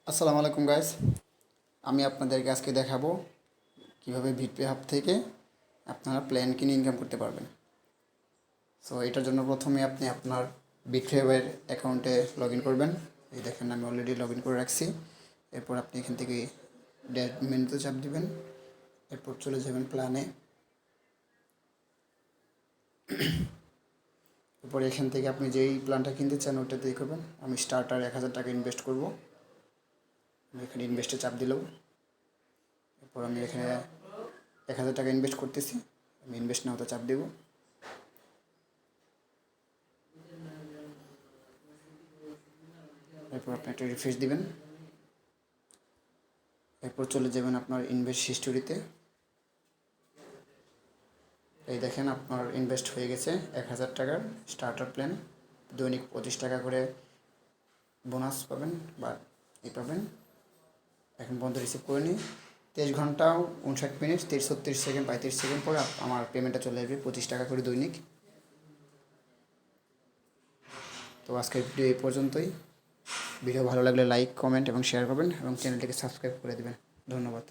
আসসালামু আলাইকুম গাইস। আমি আপনাদেরকে আজকে দেখাবো কিভাবে ভিটপে হাব থেকে আপনারা প্ল্যান কিনে ইনকাম করতে পারবেন। সো এটার জন্য প্রথমে আপনি আপনার বিট্রেওয়ের অ্যাকাউন্টে লগ ইন করবেন। এই দেখেন আমি অলরেডি লগ ইন করে রাখছি। এরপর আপনি এখান থেকে ড্যাশ মেনুতে চাপ দিবেন। এরপর চলে যাবেন প্ল্যানে। এরপর এখান থেকে আপনি যেই প্ল্যানটা কিনতে চান ওটাতেই করবেন। আমি স্টার্টার 1000 টাকা ইনভেস্ট করব। আমি এখানে ইনভেস্টে চাপ দিলাম। এরপর আমি এখানে 1000 টাকা ইনভেস্ট করতেছি। আমি ইনভেস্ট নাওতে চাপ দেব। এরপর আপনি একটা রিফ্রেশ দিবেন। এরপর চলে যাবেন আপনার ইনভেস্ট হিস্টোরিতে। এই দেখেন আপনার ইনভেস্ট হয়ে গেছে 1000 টাকার স্টার্টার প্ল্যান। দৈনিক 25 টাকা করে বোনাস পাবেন বা পাবেন। এখন পর্যন্ত রিসিভ করে নিই 23 ঘন্টা 59 মিনিট 36 সেকেন্ড 35 সেকেন্ড পরে আমার পেমেন্টটা চলে আসবে 25 টাকা করে দৈনিক। তো আজকের ভিডিও এই পর্যন্তই। ভিডিও ভালো লাগলে লাইক কমেন্ট এবং শেয়ার করবেন এবং চ্যানেলটিকে সাবস্ক্রাইব করে দেবেন। ধন্যবাদ।